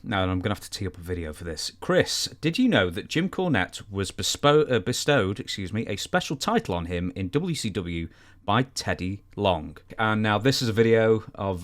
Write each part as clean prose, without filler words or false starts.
Now I'm going to have to tee up a video for this. Chris, did you know that Jim Cornette was bestowed, a special title on him in WCW by Teddy Long? And now this is a video of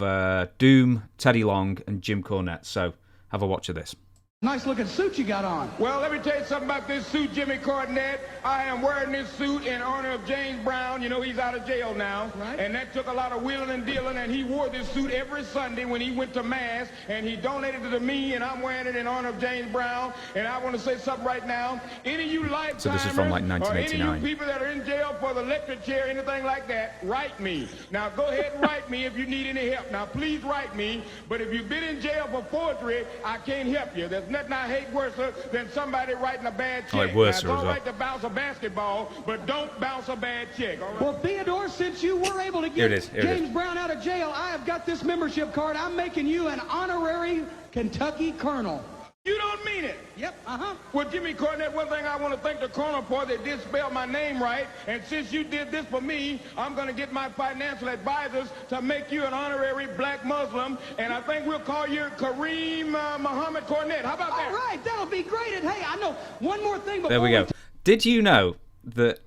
Doom, Teddy Long, and Jim Cornette. So have a watch of this. Nice looking suit you got on. Well, let me tell you something about this suit, Jimmy Cornette. I am wearing this suit in honor of James Brown. You know, he's out of jail now. Right. And that took a lot of wheeling and dealing, and he wore this suit every Sunday when he went to Mass, and he donated it to me, and I'm wearing it in honor of James Brown. And I want to say something right now. Any of you lifetimers, So this is from like 1989. or any of you people that are in jail for the electric chair, anything like that, write me. Now, go ahead and write me if you need any help. Now, please write me. But if you've been in jail for forgery, I can't help you. There's nothing I hate worse than somebody writing a bad check. Like worse, now, it's all well. right to bounce a basketball, but don't bounce a bad check, all right? Well, Theodore, since you were able to get James Brown out of jail, I have got this membership card. I'm making you an honorary Kentucky colonel. You don't mean it. Yep, uh-huh. Well, Jimmy Cornette, one thing I want to thank the colonel for, they did spell my name right, and since you did this for me, I'm going to get my financial advisors to make you an honorary black Muslim, and I think we'll call you Kareem Muhammad Cornette. How about that? All right, that'll be great. And hey, I know one more thing before There we go. Did you know that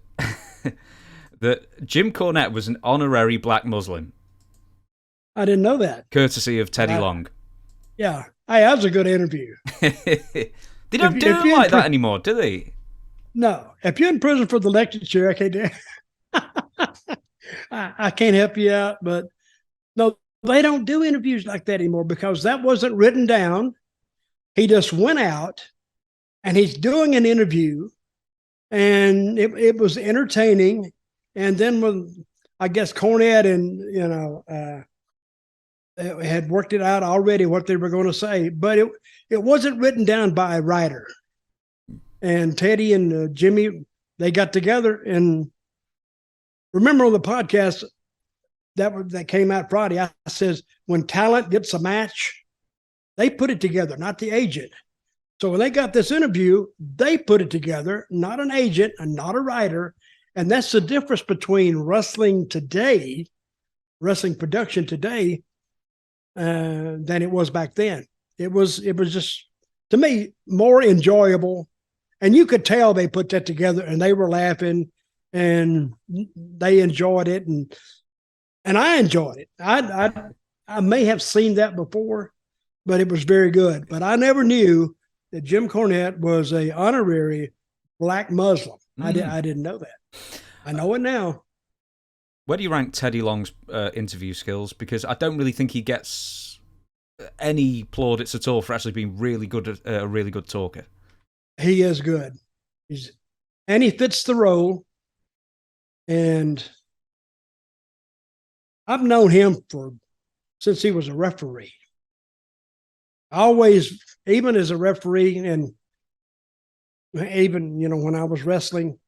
that Jim Cornette was an honorary black Muslim? I didn't know that. Courtesy of Teddy Long. Yeah. Hey, that was a good interview. They don't do it like that anymore, do they? No. If you're in prison for the electric chair, I can't do I can't help you out, but no, they don't do interviews like that anymore because that wasn't written down. He just went out and he's doing an interview, and it was entertaining. And then when I guess Cornette and had worked it out already what they were going to say, but it wasn't written down by a writer. And Teddy and Jimmy, they got together, and remember on the podcast that came out Friday, I says when talent gets a match, they put it together, not the agent. So when they got this interview, they put it together, not an agent and not a writer. And that's the difference between wrestling today, wrestling production today, than it was back then. It was just, to me, more enjoyable. And you could tell they put that together and they were laughing and they enjoyed it. And I enjoyed it. I may have seen that before, but it was very good. But I never knew that Jim Cornette was a honorary black Muslim. I didn't know that. I know it now. Where do you rank Teddy Long's interview skills? Because I don't really think he gets any plaudits at all for actually being really good, a really good talker. He is good. And he fits the role. And I've known him since he was a referee. Always, even as a referee, and even when I was wrestling,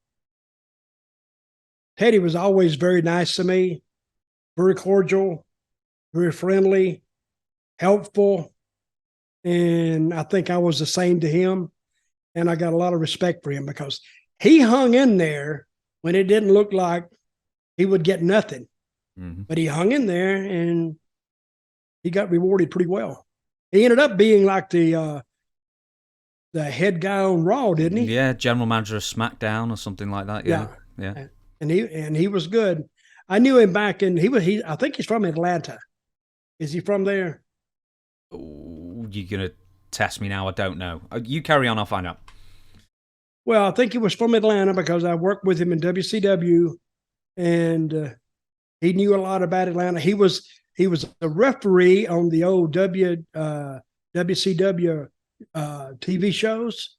Teddy was always very nice to me, very cordial, very friendly, helpful. And I think I was the same to him. And I got a lot of respect for him because he hung in there when it didn't look like he would get nothing. Mm-hmm. But he hung in there and he got rewarded pretty well. He ended up being like the head guy on Raw, didn't he? Yeah, general manager of SmackDown or something like that. Yeah. And he was good. I knew him back in I think he's from Atlanta. Is he from there? Ooh, you're gonna test me now. I don't know. You carry on. I'll find out. Well, I think he was from Atlanta because I worked with him in WCW, and he knew a lot about Atlanta. He was a referee on the old WCW TV shows.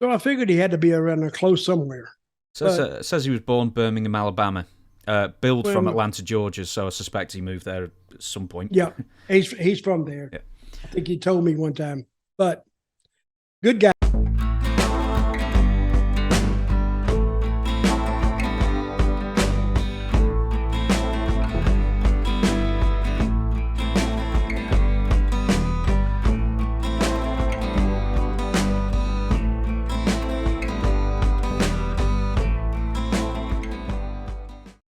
So I figured he had to be around there close somewhere. It says he was born Birmingham, Alabama. Billed from Atlanta, Georgia, so I suspect he moved there at some point. Yeah, he's from there. Yeah. I think he told me one time. But good guy.